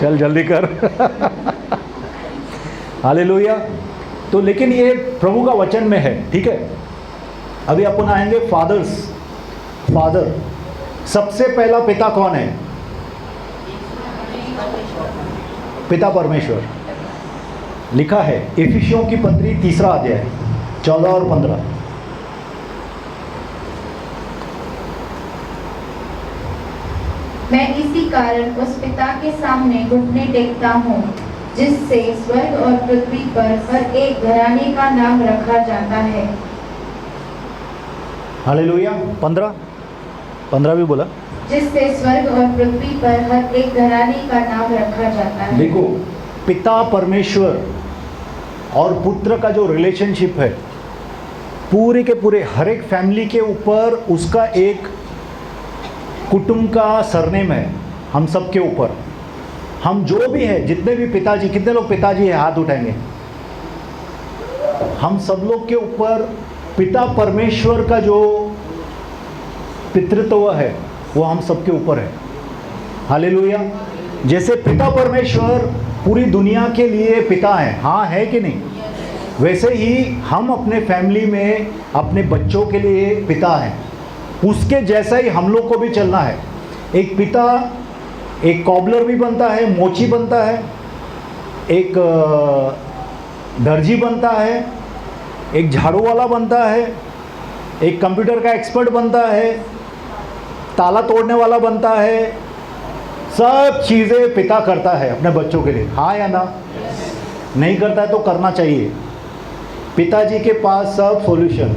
चल जल्दी कर। हालेलुया। तो लेकिन ये प्रभु का वचन में है, ठीक है। अभी अपन आएंगे फादर। सबसे पहला पिता कौन है? पिता परमेश्वर। लिखा है इफिसियों की पत्री 3 अध्याय 14 और 15। मैं इसी कारण उस पिता के सामने घुटने टेकता हूँ जिससे स्वर्ग और पृथ्वी पर हर एक घराने का नाम रखा जाता है। हालेलुया। 15 भी बोला। जिससे स्वर्ग और पृथ्वी पर हर एक घराने का नाम रखा जाता है। देखो, पिता परमेश्वर और पुत्र का जो रिलेशनशिप है, पूरे के पूरे हर एक फैमिली के ऊपर उसका एक कुटुंब का सरनेम है, हम सब के ऊपर। हम जो भी है, जितने भी पिताजी, कितने लोग पिताजी है हाथ उठाएंगे? हम सब लोग के ऊपर पिता परमेश्वर का जो पितृत्व है वो हम सब के ऊपर है। हालेलुया। जैसे पिता परमेश्वर पूरी दुनिया के लिए पिता है, हाँ है कि नहीं? वैसे ही हम अपने फैमिली में अपने बच्चों के लिए पिता हैं। उसके जैसा ही हम लोग को भी चलना है। एक पिता एक कॉबलर भी बनता है, मोची बनता है, एक दर्जी बनता है, एक झाड़ू वाला बनता है, एक कंप्यूटर का एक्सपर्ट बनता है, ताला तोड़ने वाला बनता है। सब चीज़ें पिता करता है अपने बच्चों के लिए, हाँ या ना? नहीं करता है तो करना चाहिए। पिताजी के पास सब सॉल्यूशन।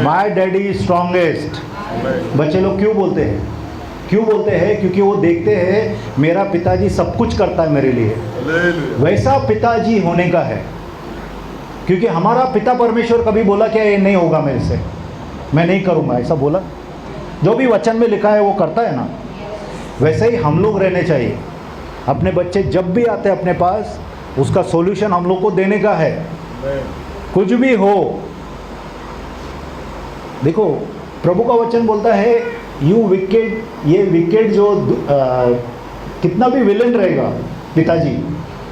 My daddy strongest. बच्चे लोग क्यों बोलते हैं? क्योंकि वो देखते हैं मेरा पिताजी सब कुछ करता है मेरे लिए। वैसा पिताजी होने का है, क्योंकि हमारा पिता परमेश्वर कभी बोला क्या ये नहीं होगा मेरे से, मैं नहीं करूँगा, ऐसा बोला? जो भी वचन में लिखा है वो करता है ना। वैसे ही हम लोग रहने चाहिए। अपने बच्चे जब भी आते हैं अपने पास, उसका सॉल्यूशन हम लोग को देने का है, कुछ भी हो। देखो, प्रभु का वचन बोलता है यू विकेड, ये विकेड जो कितना भी विलेन रहेगा, पिताजी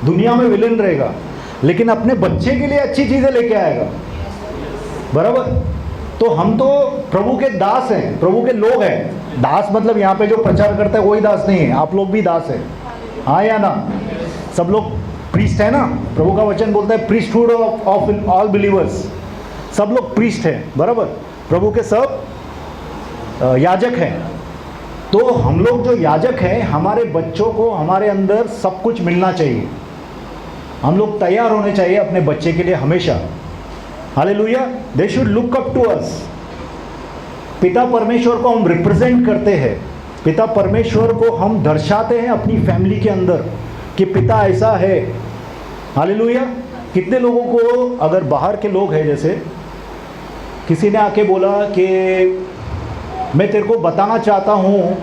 दुनिया में विलेन रहेगा, लेकिन अपने बच्चे के लिए अच्छी चीज़ें लेके आएगा, बराबर? तो हम तो प्रभु के दास हैं, प्रभु के लोग हैं। दास मतलब यहाँ पे जो प्रचार करता है वही दास नहीं है, आप लोग भी दास हैं, हाँ या ना? सब लोग प्रीस्ट है ना। प्रभु का वचन बोलता है प्रीस्टहुड ऑफ ऑल बिलीवर्स। सब लोग प्रीस्ट हैं, बराबर? प्रभु के सब याजक हैं। तो हम लोग जो याजक हैं, हमारे बच्चों को हमारे अंदर सब कुछ मिलना चाहिए। हम लोग तैयार होने चाहिए अपने बच्चे के लिए हमेशा। Hallelujah. They should look up to us. पिता परमेश्वर को हम रिप्रेजेंट करते हैं, पिता परमेश्वर को हम दर्शाते हैं अपनी फैमिली के अंदर कि पिता ऐसा है। हालेलुया। कितने लोगों को, अगर बाहर के लोग हैं, जैसे किसी ने आके बोला कि मैं तेरे को बताना चाहता हूँ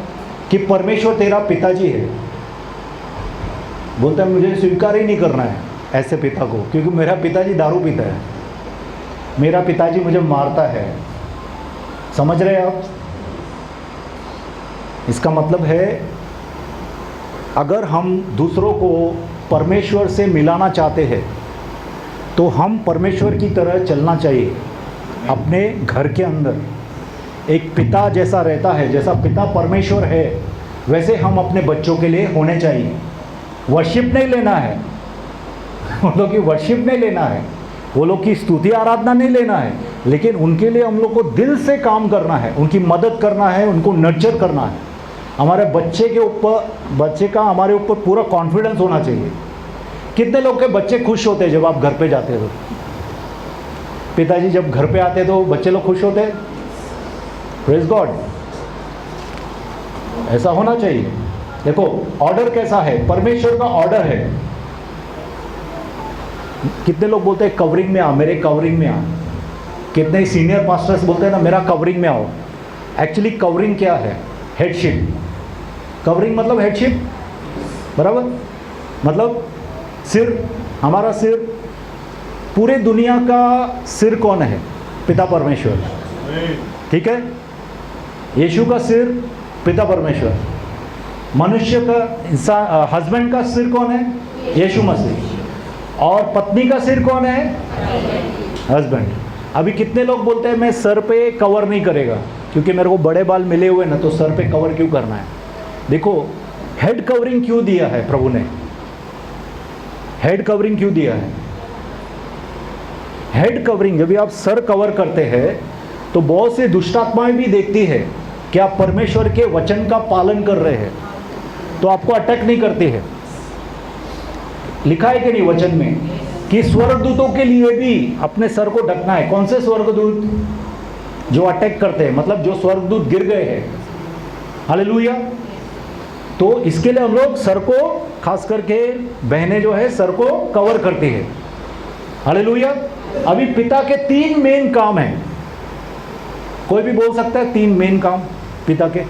कि परमेश्वर तेरा पिताजी है, बोलता है मुझे स्वीकार ही नहीं करना है ऐसे पिता को, क्योंकि मेरा पिताजी दारू पीता है, मेरा पिताजी मुझे मारता है। समझ रहे आप? इसका मतलब है अगर हम दूसरों को परमेश्वर से मिलाना चाहते हैं तो हम परमेश्वर की तरह चलना चाहिए। अपने घर के अंदर एक पिता जैसा रहता है, जैसा पिता परमेश्वर है, वैसे हम अपने बच्चों के लिए होने चाहिए। वर्शिप नहीं लेना है, वो लोग की वर्शिप नहीं लेना है, वो लोग की स्तुति आराधना नहीं लेना है, लेकिन उनके लिए हम लोग को दिल से काम करना है, उनकी मदद करना है, उनको नर्चर करना है। हमारे बच्चे का हमारे ऊपर पूरा कॉन्फिडेंस होना चाहिए। कितने लोग के बच्चे खुश होते हैं जब आप घर पे जाते हो? पिताजी जब घर पे आते तो बच्चे लोग खुश होते हैं। Praise God. ऐसा होना चाहिए। देखो ऑर्डर कैसा है, परमेश्वर का ऑर्डर है। कितने लोग बोलते हैं कवरिंग में आ, मेरे कवरिंग में आ। कितने सीनियर पास्टर्स बोलते हैं ना मेरा कवरिंग में आओ। एक्चुअली कवरिंग क्या है? हेडशिप। कवरिंग मतलब हेडशिप, बराबर? मतलब सिर, हमारा सिर, पूरे दुनिया का सिर कौन है? पिता परमेश्वर, ठीक है? यीशु का सिर पिता परमेश्वर। मनुष्य का इंसान हस्बैंड का सिर कौन है? यीशु मसीह। और पत्नी का सिर कौन है? हस्बैंड। अभी कितने लोग बोलते हैं मैं सर पे कवर नहीं करेगा क्योंकि मेरे को बड़े बाल मिले हुए ना, तो सर पे कवर क्यों करना है? देखो, हेड कवरिंग क्यों दिया है प्रभु ने? हेड कवरिंग क्यों दिया है? हेड कवरिंग, जब भी आप सर कवर करते हैं तो बहुत से दुष्ट आत्माएं भी देखती है कि आप परमेश्वर के वचन का पालन कर रहे हैं, तो आपको अटैक नहीं करती है। लिखा है कि नहीं वचन में कि स्वर्गदूतों के लिए भी अपने सर को ढकना है। कौन से स्वर्गदूत? जो अटैक करते हैं, मतलब जो स्वर्गदूत गिर गए हैं। हालेलुया। तो इसके लिए हम लोग सर को, खास करके बहनें जो है सर को कवर करती है। हालेलुया। अभी पिता के 3 मेन काम हैं। कोई भी बोल सकता है 3 मेन काम पिता के।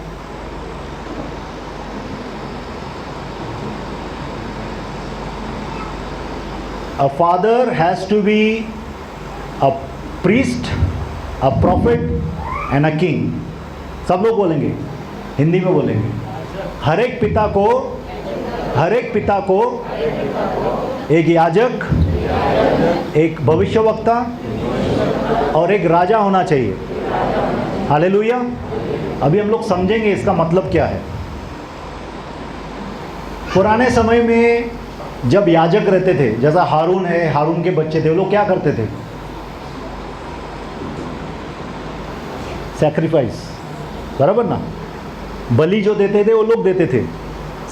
A father has to be a priest, a prophet and a king. सब लोग बोलेंगे, हिंदी में बोलेंगे। हर एक पिता को एक याजक, एक भविष्यवक्ता और एक राजा होना चाहिए। हालेलुया। अभी हम लोग समझेंगे इसका मतलब क्या है। पुराने समय में जब याजक रहते थे, जैसा हारून है, हारून के बच्चे थे, वो लोग क्या करते थे? सैक्रिफाइस, बराबर ना? बलि जो देते थे वो लोग देते थे,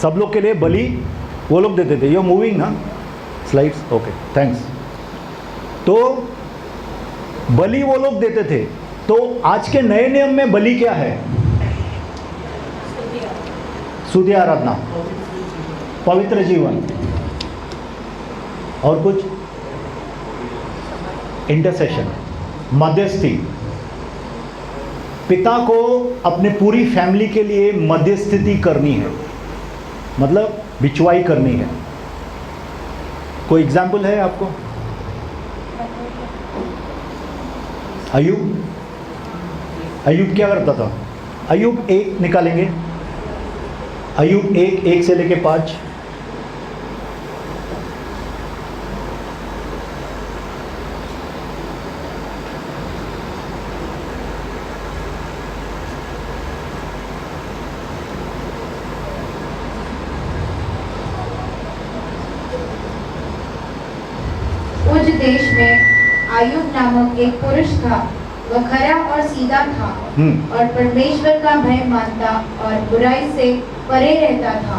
सब लोग के लिए बलि वो लोग देते थे। यू मूविंग ना स्लाइड्स? Okay, thanks. तो बलि वो लोग देते थे। तो आज के नए नियम में बलि क्या है? स्तुति आराधना, पवित्र जीवन और कुछ इंटरसेशन, मध्यस्थी। पिता को अपने पूरी फैमिली के लिए मध्यस्थी करनी है, मतलब बिचवाई करनी है। कोई एग्जाम्पल है आपको? अय्यूब क्या करता था? अय्यूब 1 निकालेंगे। अय्यूब 1 से लेके 5। उस देश में अय्यूब नामक एक पुरुष था। वह खरा और सीधा था और परमेश्वर का भय मानता और बुराई से परे रहता था।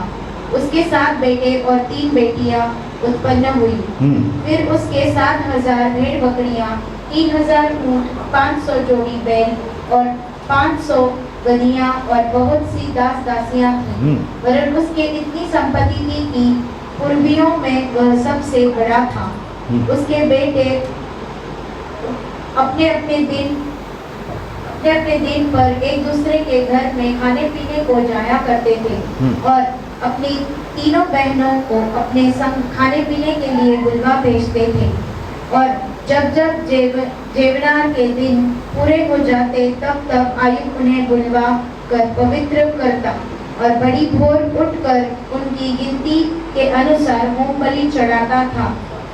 उसके 7 बेटे और 3 बेटियां उत्पन्न हुई। फिर उसके 7,000 भेड़ बकरियां, 3,000 ऊंट, 500 जोड़ी बैल और 500 गधियां और बहुत सी दास दासियां थीं। वरन उसके इतनी संपत्ति थी कि पूर्वियों में वह सबसे बड़ा था। उसके बेटे अपने अपने दिन पर एक दूसरे के घर में खाने पीने को जाया करते थे और अपनी तीनों बहनों को अपने संग खाने पीने के लिए बुलवा भेजते थे। और जब जब जेवनार के दिन पूरे हो जाते, तब तब अय्यूब उन्हें बुलवा कर पवित्र करता और बड़ी भोर उठकर उनकी गिनती के अनुसार मूंगफली चढ़ाता था,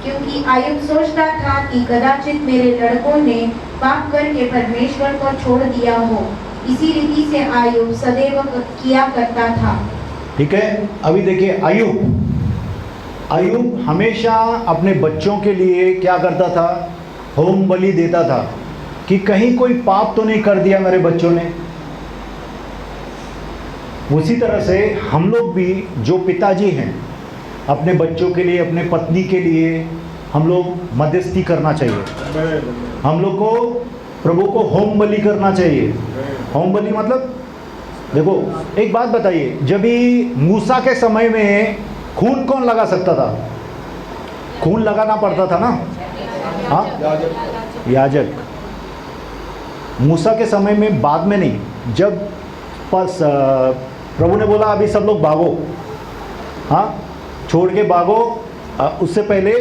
क्योंकि अय्यूब सोचता था कि कदाचित मेरे लड़कों ने पाप करके परमेश्वर को छोड़ दिया हो। इसी रीति से अय्यूब सदैव किया करता था। ठीक है। अभी देखिए, अय्यूब हमेशा अपने बच्चों के लिए क्या करता था? होम बलि देता था कि कहीं कोई पाप तो नहीं कर दिया मेरे बच्चों ने। उसी तरह से हम लोग भी, जो पिताजी हैं, अपने बच्चों के लिए, अपने पत्नी के लिए हम लोग मध्यस्थी करना चाहिए। हम लोग को प्रभु को होम बलि करना चाहिए। होम बलि मतलब, देखो एक बात बताइए, जब भी मूसा के समय में खून कौन लगा सकता था? खून लगाना पड़ता था ना, हाँ, याजक। मूसा के समय में, बाद में नहीं। जब प्रभु ने बोला अभी सब लोग भागो, हाँ, छोड़ के भागो, उससे पहले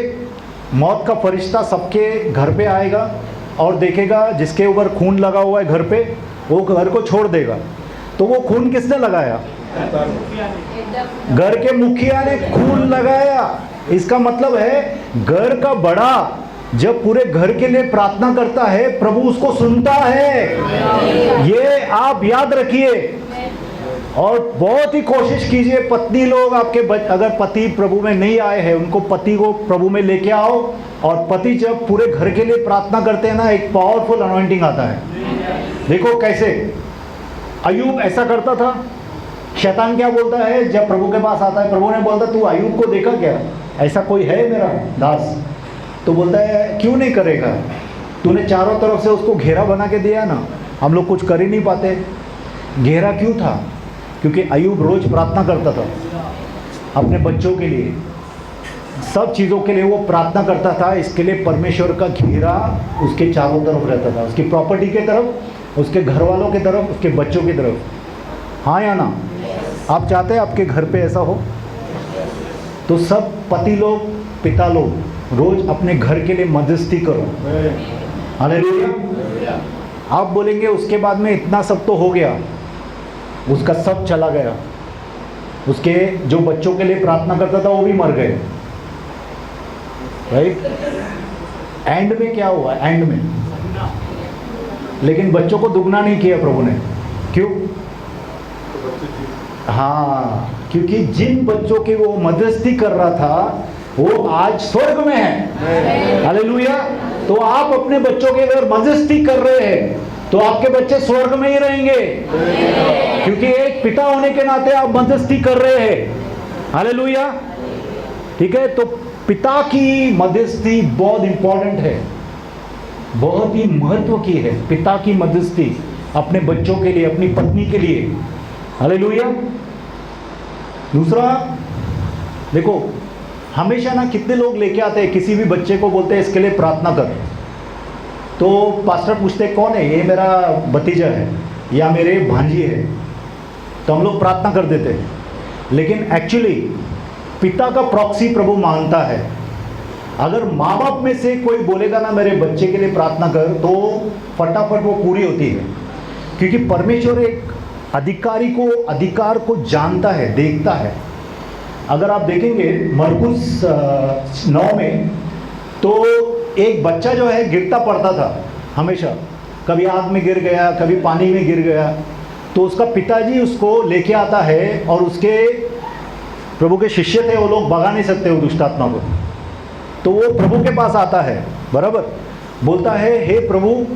मौत का फरिश्ता सबके घर पे आएगा और देखेगा जिसके ऊपर खून लगा हुआ है घर पे, वो घर को छोड़ देगा। तो वो खून किसने लगाया? घर के मुखिया ने खून लगाया। इसका मतलब है घर का बड़ा जब पूरे घर के लिए प्रार्थना करता है, प्रभु उसको सुनता है। ये आप याद रखिए और बहुत ही कोशिश कीजिए। पत्नी लोग आपके अगर पति प्रभु में नहीं आए हैं, उनको पति को प्रभु में लेके आओ। और पति जब पूरे घर के लिए प्रार्थना करते हैं ना, एक पावरफुल अनॉइंटिंग आता है। देखो कैसे अय्यूब ऐसा करता था। शैतान क्या बोलता है जब प्रभु के पास आता है, प्रभु ने बोलता तू अय्यूब को देखा क्या, ऐसा कोई है मेरा दास? तो बोलता है क्यों नहीं करेगा, तूने चारों तरफ से उसको घेरा बना के दिया ना, हम लोग कुछ कर ही नहीं पाते। घेरा क्यों था? क्योंकि अय्यूब रोज प्रार्थना करता था अपने बच्चों के लिए, सब चीज़ों के लिए वो प्रार्थना करता था। इसके लिए परमेश्वर का घेरा उसके चारों तरफ रहता था, उसकी प्रॉपर्टी के तरफ, उसके घर वालों के तरफ, उसके बच्चों की तरफ। हाँ या ना? आप चाहते हैं आपके घर पे ऐसा हो? तो सब पति लोग, पिता लोग रोज अपने घर के लिए मध्यस्थी करो। हालेलुया। आप बोलेंगे उसके बाद में इतना सब तो हो गया, उसका सब चला गया, उसके जो बच्चों के लिए प्रार्थना करता था वो भी मर गए, राइट? एंड में क्या हुआ? एंड में लेकिन बच्चों को दुगना नहीं किया प्रभु ने। क्यों? हाँ, क्योंकि जिन बच्चों की वो मध्यस्थी कर रहा था वो आज स्वर्ग में है। हालेलुया। तो आप अपने बच्चों के अगर मध्यस्थी कर रहे हैं तो आपके बच्चे स्वर्ग में ही रहेंगे, क्योंकि एक पिता होने के नाते आप मध्यस्थी कर रहे हैं। हालेलुया। ठीक है, तो पिता की मध्यस्थी बहुत इंपॉर्टेंट है, बहुत ही महत्व की है पिता की मध्यस्थी अपने बच्चों के लिए, अपनी पत्नी के लिए। हालेलुया। दूसरा देखो, हमेशा ना कितने लोग लेके आते हैं किसी भी बच्चे को, बोलते हैं इसके लिए प्रार्थना कर, तो पास्टर पूछते कौन है? ये मेरा भतीजा है या मेरे भांजी है, तो हम लोग प्रार्थना कर देते हैं। लेकिन एक्चुअली पिता का प्रॉक्सी प्रभु मांगता है। अगर माँ बाप में से कोई बोलेगा ना मेरे बच्चे के लिए प्रार्थना कर, तो फटाफट वो पूरी होती है, क्योंकि परमेश्वर एक अधिकार को जानता है, देखता है। अगर आप देखेंगे मरकुस 9 में, तो एक बच्चा जो है गिरता पड़ता था हमेशा, कभी आग में गिर गया, कभी पानी में गिर गया, तो उसका पिताजी उसको लेके आता है और उसके प्रभु के शिष्य थे, वो लोग भगा नहीं सकते वो दुष्ट आत्मा को, तो वो प्रभु के पास आता है, बराबर, बोलता है हे प्रभु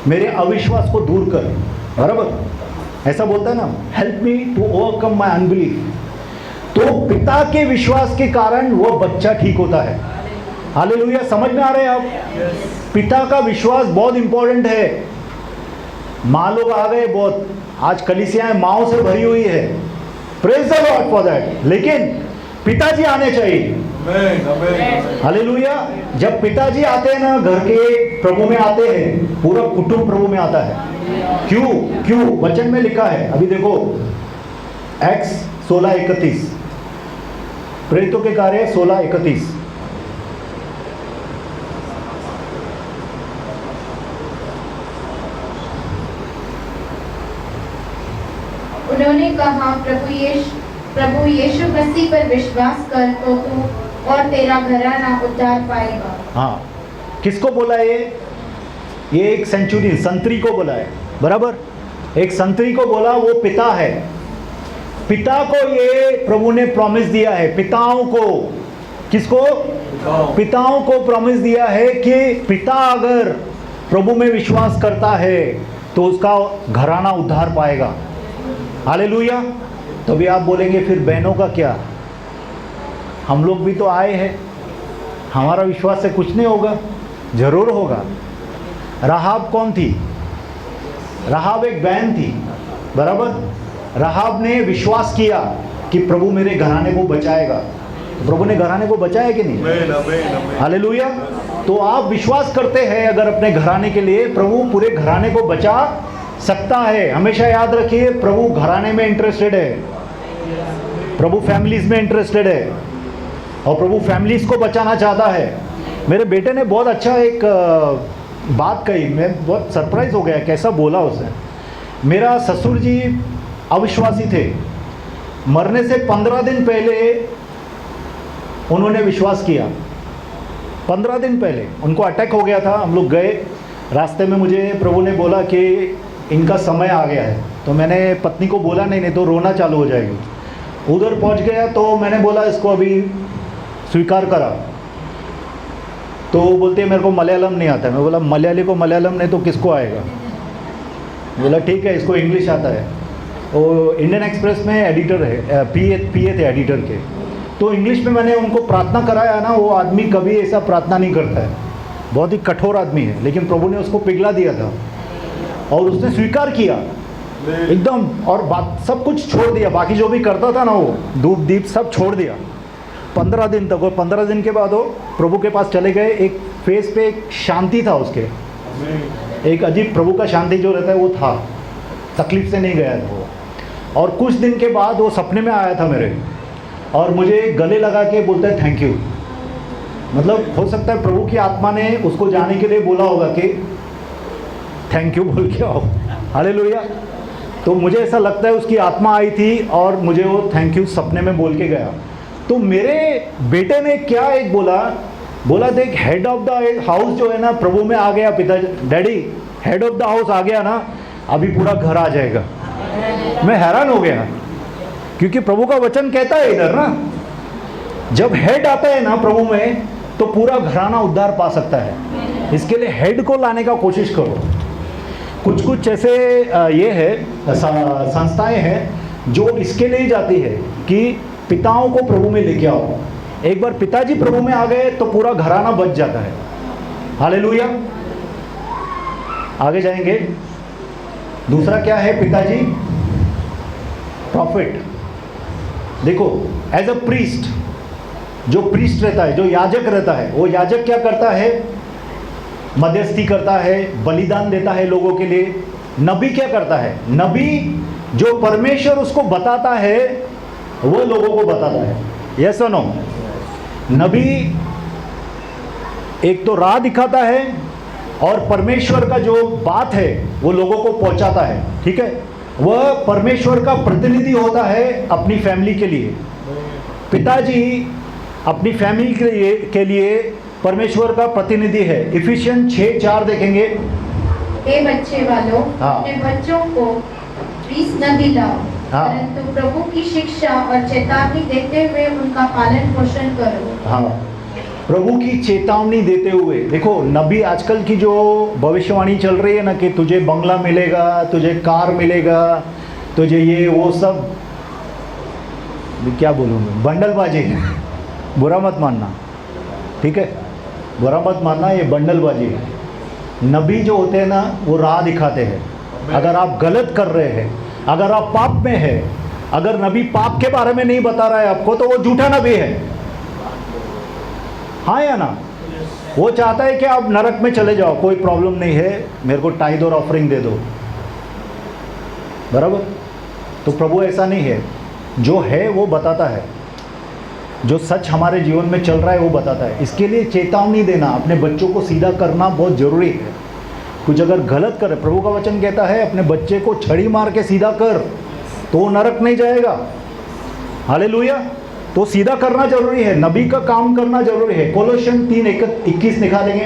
मेरे अविश्वास को दूर कर, बराबर, ऐसा बोलता है ना, help me to overcome my unbelief. तो पिता के विश्वास के कारण वो बच्चा ठीक होता है। हालेलुया। समझ में आ रहे हैं आप? पिता का विश्वास बहुत इंपॉर्टेंट है। माँ लोग आ गए बहुत, आज कलीसियाएं माँओं से भरी हुई है, praise the Lord for that, लेकिन पिताजी आने चाहिए। हालेलुया। जब पिताजी आते हैं ना घर के, प्रभु में आते हैं, पूरा कुटुंब प्रभु में आता है। क्यों? वचन में लिखा है, अभी देखो एक्स 16:31, प्रेरितों के कार्य 16:31। उन्होंने कहा प्रभु यीशु मसीह पर विश्वास कर तो तू और तेरा घराना उद्धार पाएगा। हाँ, किसको बोला ये एक सेंचुरी संतरी को बोला है, बराबर, एक संतरी को बोला, वो पिता है। पिता को ये प्रभु ने प्रॉमिस दिया है, पिताओं को, किसको? पिताओं को प्रॉमिस दिया है कि पिता अगर प्रभु में विश्वास करता है तो उसका घराना उद्धार पाएगा। हालेलुया। तो भी आप बोलेंगे फिर बहनों का क्या? हम लोग भी तो आए हैं, हमारा विश्वास से कुछ नहीं होगा? जरूर होगा। राहाब कौन थी? राहाब एक बहन थी, बराबर। राहाब ने विश्वास किया कि प्रभु मेरे घराने को बचाएगा, प्रभु ने घराने को बचाया कि नहीं? हालेलुया। तो आप विश्वास करते हैं अगर अपने घराने के लिए, प्रभु पूरे घराने को बचा सकता है। हमेशा याद रखिए, प्रभु घराने में इंटरेस्टेड है, प्रभु फैमिलीज में इंटरेस्टेड है, और प्रभु फैमिलीज को बचाना चाहता है। मेरे बेटे ने बहुत अच्छा एक बात कही, मैं बहुत सरप्राइज हो गया कैसा बोला उसने। मेरा ससुर जी अविश्वासी थे। मरने से 15 दिन पहले उन्होंने विश्वास किया। 15 दिन पहले उनको अटैक हो गया था। हम लोग गए, रास्ते में मुझे प्रभु ने बोला कि इनका समय आ गया है। तो मैंने पत्नी को बोला नहीं तो रोना चालू हो जाएगी। उधर पहुंच गया तो मैंने बोला इसको अभी स्वीकार करा। तो वो बोलते हैं मेरे को मलयालम नहीं आता है। मैं बोला मलयाली को मलयालम नहीं तो किसको आएगा। बोला ठीक है, इसको इंग्लिश आता है। वो इंडियन एक्सप्रेस में एडिटर है, पीए थे एडिटर के। तो इंग्लिश में मैंने उनको प्रार्थना कराया ना। वो आदमी कभी ऐसा प्रार्थना नहीं करता है, बहुत ही कठोर आदमी है, लेकिन प्रभु ने उसको पिघला दिया था और उसने स्वीकार किया एकदम, और बात सब कुछ छोड़ दिया। बाकी जो भी करता था ना, वो धूप दीप सब छोड़ दिया 15 दिन तक। और 15 दिन के बाद वो प्रभु के पास चले गए। एक फेस पे एक शांति था उसके, एक अजीब प्रभु का शांति जो रहता है वो था। तकलीफ से नहीं गया था वो। और कुछ दिन के बाद वो सपने में आया था मेरे, और मुझे गले लगा के बोलता है थैंक यू। मतलब हो सकता है प्रभु की आत्मा ने उसको जाने के लिए बोला होगा कि थैंक यू बोल के आओ। हालेलुया। तो मुझे ऐसा लगता है उसकी आत्मा आई थी और मुझे वो थैंक यू सपने में बोल के गया। तो मेरे बेटे ने क्या एक बोला देख, हेड ऑफ द हाउस जो है ना प्रभु में आ गया। पिता daddy head of the house आ गया ना, अभी पूरा घर आ जाएगा। मैं हैरान हो गया, क्योंकि प्रभु का वचन कहता है इधर ना, जब हेड आता है ना प्रभु में तो पूरा घराना उद्धार पा सकता है। इसके लिए हेड को लाने का कोशिश करो। कुछ ऐसे ये है संस्थाएं हैं जो इसके लिए जाती है कि पिताओं को प्रभु में लेके आओ। एक बार पिताजी प्रभु में आ गए तो पूरा घराना बच जाता है। हालेलुया। आगे जाएंगे। दूसरा क्या है? पिताजी प्रॉफिट। देखो एज अ प्रीस्ट, जो प्रीस्ट रहता है, जो याजक रहता है, वो याजक क्या करता है? मध्यस्थी करता है, बलिदान देता है लोगों के लिए। नबी क्या करता है? नबी जो परमेश्वर उसको बताता है वो लोगों को बताता है। यस और नो? नबी एक तो राह दिखाता है और परमेश्वर का जो बात है वो लोगों को पहुंचाता है। ठीक है, वह परमेश्वर का प्रतिनिधि होता है अपनी फैमिली के लिए। पिताजी अपनी फैमिली के लिए परमेश्वर का प्रतिनिधि है। इफिशियन 6:4 देखेंगे। हे बच्चे वालों, हाँ। अपने बच्चों को प्लीज न दिलाओ, हाँ। परंतु प्रभु की शिक्षा और चेतावनी देते हुए उनका पालन पोषण करो। हाँ, प्रभु की चेतावनी देते हुए। देखो नबी आजकल की जो भविष्यवाणी चल रही है ना कि तुझे बंगला मिलेगा, तुझे कार मिलेगा, तुझे ये वो सब, क्या बोलूँगा, बंडलबाजी है। बुरा मत मानना, ठीक है, बुरा मत मानना, ये बंडलबाजी है। नबी जो होते हैं ना वो राह दिखाते हैं। अगर आप गलत कर रहे हैं, अगर आप पाप में है, अगर नबी पाप के बारे में नहीं बता रहा है आपको, तो वो झूठा नबी है। हाँ या ना? वो चाहता है कि आप नरक में चले जाओ, कोई प्रॉब्लम नहीं है, मेरे को टाइद और ऑफरिंग दे दो, बराबर। तो प्रभु ऐसा नहीं है, जो है वो बताता है, जो सच हमारे जीवन में चल रहा है वो बताता है। इसके लिए चेतावनी देना, अपने बच्चों को सीधा करना बहुत ज़रूरी है। कुछ अगर गलत करे, प्रभु का वचन कहता है अपने बच्चे को छड़ी मार के सीधा कर, तो वो नरक नहीं जाएगा। हालेलुया। तो सीधा करना जरूरी है, नबी का काम करना जरूरी है। कोलोसियन 3:21 दिखा देंगे।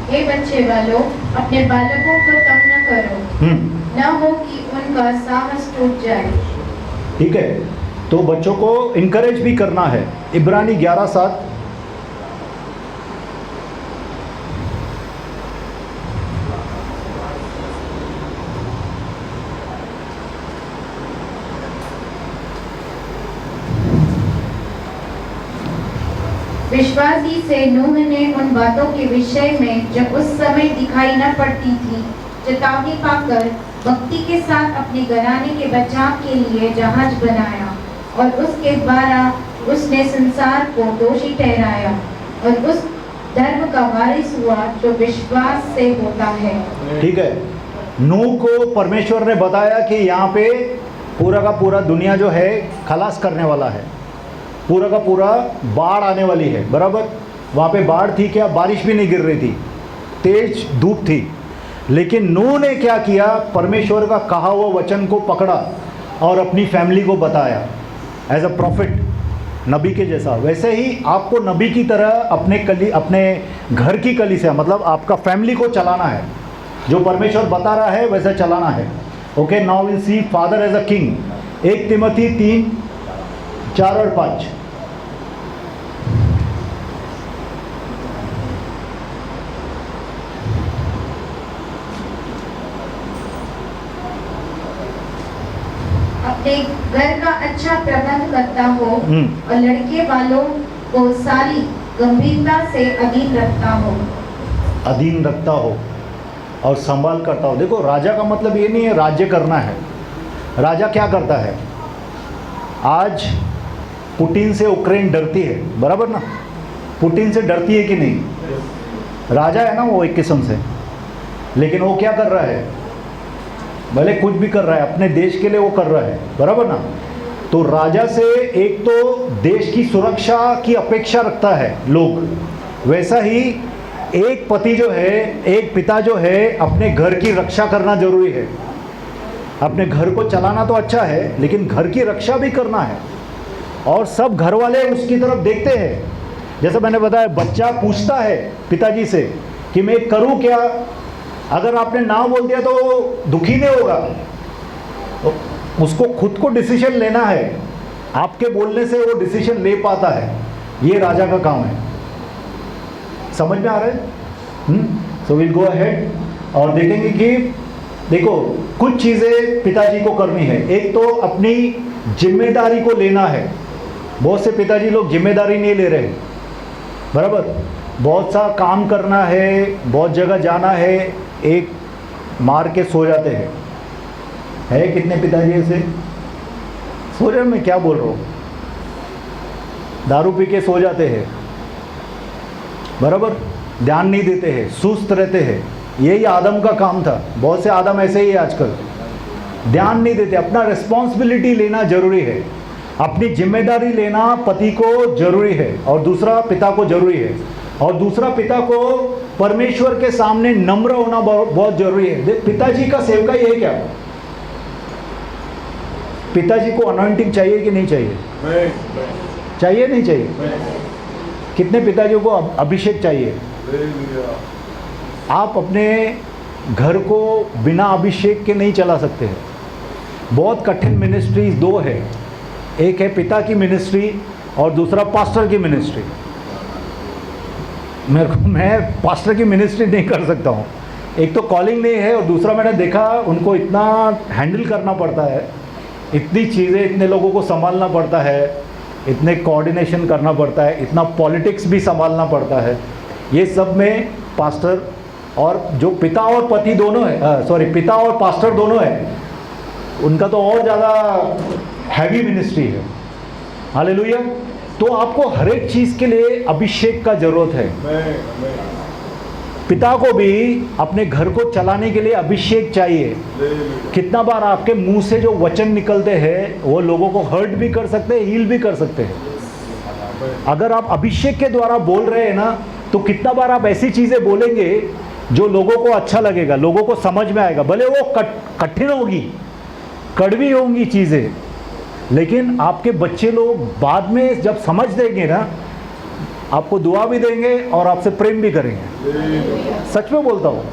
हे बच्चे वालों, अपने बालकों को तंग न करो, न हो कि उनका साहस टूट जाए। ठीक है, तो बच्चों को इनकरेज भी करना है। इब्रानी 11:7। विश्वासी से नूह ने उन बातों के विषय में जो उस समय दिखाई न पड़ती थी चेतावनी पाकर भक्ति के साथ अपने घराने के बचाव के लिए जहाज बनाया, और उसके द्वारा उसने संसार को दोषी ठहराया और उस धर्म का वारिस हुआ जो विश्वास से होता है। ठीक है, नूह को परमेश्वर ने बताया कि यहाँ पे पूरा का पूरा दुनिया जो है खलास करने वाला है, पूरा का पूरा बाढ़ आने वाली है, बराबर। वहाँ पे बाढ़ थी क्या? बारिश भी नहीं गिर रही थी, तेज धूप थी। लेकिन नूह ने क्या किया, परमेश्वर का कहा हुआ वचन को पकड़ा और अपनी फैमिली को बताया एज अ प्रॉफिट, नबी के जैसा। वैसे ही आपको नबी की तरह अपने घर की कलीसिया, मतलब आपका फैमिली को चलाना है। जो परमेश्वर बता रहा है वैसा चलाना है। Okay, now will see father as a king. 1 Timothy 3:4 और 5। अपने घर का अच्छा प्रबंध करता हो और लड़के वालों को सारी गंभीरता से अधीन रखता हो और संभाल करता हो। देखो, राजा का मतलब ये नहीं है राज्य करना है। राजा क्या करता है? आज पुतिन से यूक्रेन डरती है, बराबर ना? पुतिन से डरती है कि नहीं? राजा है ना वो एक किस्म से, लेकिन वो क्या कर रहा है? भले कुछ भी कर रहा है, अपने देश के लिए वो कर रहा है, बराबर ना? तो राजा से एक तो देश की सुरक्षा की अपेक्षा रखता है लोग, वैसा ही एक पति जो है, एक पिता जो है, अपने घर की रक्षा करना जरूरी है। अपने घर को चलाना तो अच्छा है, लेकिन घर की रक्षा भी करना है। और सब घर वाले उसकी तरफ देखते हैं। जैसे मैंने बताया, बच्चा पूछता है पिताजी से कि मैं करूं क्या। अगर आपने ना बोल दिया तो दुखी नहीं होगा, तो उसको खुद को डिसीजन लेना है। आपके बोलने से वो डिसीजन ले पाता है। ये राजा का काम है। समझ में आ रहा है? सो विल गो अहेड और देखेंगे कि देखो, कुछ चीज़ें पिताजी को करनी है। एक तो अपनी जिम्मेदारी को लेना है। बहुत से पिताजी लोग जिम्मेदारी नहीं ले रहे, बराबर? बहुत सा काम करना है, बहुत जगह जाना है, एक मार के सो जाते हैं। है कितने पिताजी ऐसे? सो रहे, मैं क्या बोल रहा हूँ, दारू पी के सो जाते हैं, बराबर? ध्यान नहीं देते हैं, सुस्त रहते हैं। यही आदम का काम था। बहुत से आदम ऐसे ही है आजकल, ध्यान नहीं देते। अपना रिस्पॉन्सिबिलिटी लेना जरूरी है, अपनी जिम्मेदारी लेना पति को जरूरी है, और दूसरा पिता को जरूरी है। और दूसरा, पिता को परमेश्वर के सामने नम्र होना बहुत जरूरी है। पिताजी का सेवका ये है क्या? पिताजी को अनॉइंटिंग चाहिए कि नहीं चाहिए? चाहिए नहीं चाहिए? कितने पिताजियों को अभिषेक चाहिए? आप अपने घर को बिना अभिषेक के नहीं चला सकते हैं। बहुत कठिन मिनिस्ट्रीज दो है, एक है पिता की मिनिस्ट्री और दूसरा पास्टर की मिनिस्ट्री। मैं पास्टर की मिनिस्ट्री नहीं कर सकता हूँ। एक तो कॉलिंग नहीं है, और दूसरा मैंने देखा उनको इतना हैंडल करना पड़ता है, इतनी चीज़ें, इतने लोगों को संभालना पड़ता है, इतने कोऑर्डिनेशन करना पड़ता है, इतना पॉलिटिक्स भी संभालना पड़ता है। ये सब में पास्टर और जो पिता और पति दोनों है, पिता और पास्टर दोनों है, उनका तो और ज़्यादा हैवी मिनिस्ट्री है। हालेलुया। तो आपको हर एक चीज़ के लिए अभिषेक का जरूरत है। पिता को भी अपने घर को चलाने के लिए अभिषेक चाहिए। कितना बार आपके मुंह से जो वचन निकलते हैं वो लोगों को हर्ट भी कर सकते हैं, हील भी कर सकते हैं। अगर आप अभिषेक के द्वारा बोल रहे हैं ना, तो कितना बार आप ऐसी चीज़ें बोलेंगे जो लोगों को अच्छा लगेगा, लोगों को समझ में आएगा। भले वो कठिन होगी, कड़वी होंगी चीज़ें, लेकिन आपके बच्चे लोग बाद में जब समझ देंगे ना, आपको दुआ भी देंगे और आपसे प्रेम भी करेंगे। सच में बोलता हूँ,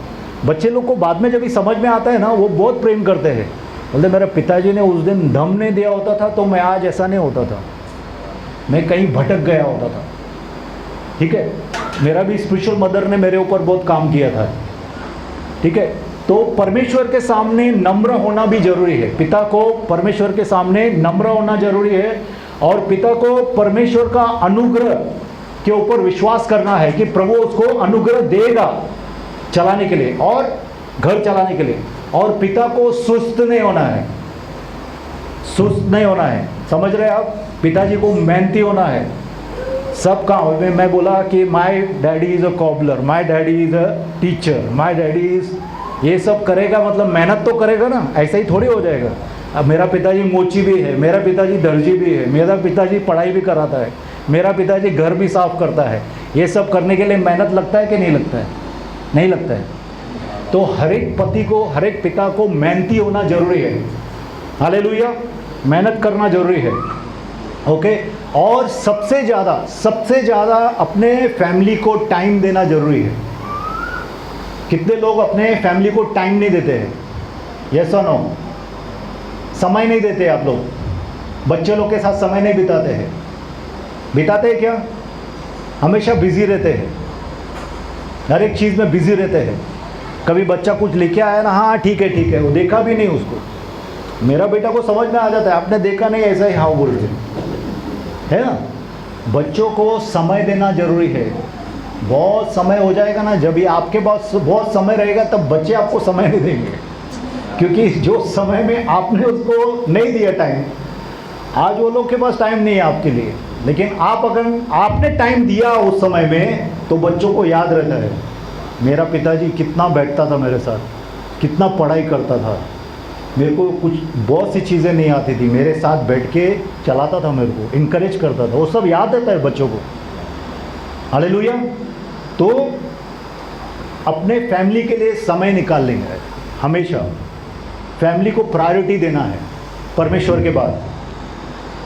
बच्चे लोग को बाद में जब ये समझ में आता है ना, वो बहुत प्रेम करते हैं। बोलते मेरे पिताजी ने उस दिन दम नहीं दिया होता था तो मैं आज ऐसा नहीं होता था, मैं कहीं भटक गया होता था। ठीक है, मेरा भी स्पिरिचुअल मदर ने मेरे ऊपर बहुत काम किया था। ठीक है, तो परमेश्वर के सामने नम्र होना भी जरूरी है। पिता को परमेश्वर के सामने नम्र होना जरूरी है, और पिता को परमेश्वर का अनुग्रह के ऊपर विश्वास करना है कि प्रभु उसको अनुग्रह देगा चलाने के लिए और घर चलाने के लिए। और पिता को सुस्त नहीं होना है, सुस्त नहीं होना है। समझ रहे आप? पिताजी को मेहनती होना है। सब काम में मैं बोला कि my daddy is a cobbler, my daddy is a teacher, my daddy is, ये सब करेगा मतलब मेहनत तो करेगा ना, ऐसा ही थोड़ी हो जाएगा। अब मेरा पिताजी मोची भी है, मेरा पिताजी दर्जी भी है, मेरा पिताजी पढ़ाई भी कराता है, मेरा पिताजी घर भी साफ करता है। ये सब करने के लिए मेहनत लगता है कि नहीं लगता है? नहीं लगता है। तो हर एक पति को, हर एक पिता को मेहनती होना जरूरी है। हालेलुया, मेहनत करना जरूरी है। ओके, और सबसे ज़्यादा अपने फैमिली को टाइम देना जरूरी है। कितने लोग अपने फैमिली को टाइम नहीं देते हैं? यस और नो? समय नहीं देते आप लोग, बच्चे लोग के साथ समय नहीं बिताते हैं। बिताते हैं क्या? हमेशा बिजी रहते हैं, हर एक चीज़ में बिजी रहते हैं। कभी बच्चा कुछ लेके आया ना, हाँ ठीक है, वो देखा भी नहीं उसको। मेरा बेटा को समझ में आ जाता है, आपने देखा नहीं, ऐसा ही हाँ बोल रहे है ना। बच्चों को समय देना जरूरी है। बहुत समय हो जाएगा ना, जब भी आपके पास बहुत समय रहेगा तब बच्चे आपको समय नहीं देंगे, क्योंकि जो समय में आपने उसको नहीं दिया टाइम, आज वो लोग के पास टाइम नहीं है आपके लिए। लेकिन अगर आपने टाइम दिया उस समय में, तो बच्चों को याद रहता है, मेरा पिताजी कितना बैठता था मेरे साथ, कितना पढ़ाई करता था, मेरे को कुछ बहुत सी चीज़ें नहीं आती थी, मेरे साथ बैठ के चलाता था, मेरे को इनकरेज करता था। वो सब याद रहता है बच्चों को। हालेलुया। तो अपने फैमिली के लिए समय निकाल लेंगे, हमेशा फैमिली को प्रायोरिटी देना है परमेश्वर के बाद।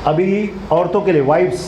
अभी औरतों के लिए, वाइफ्स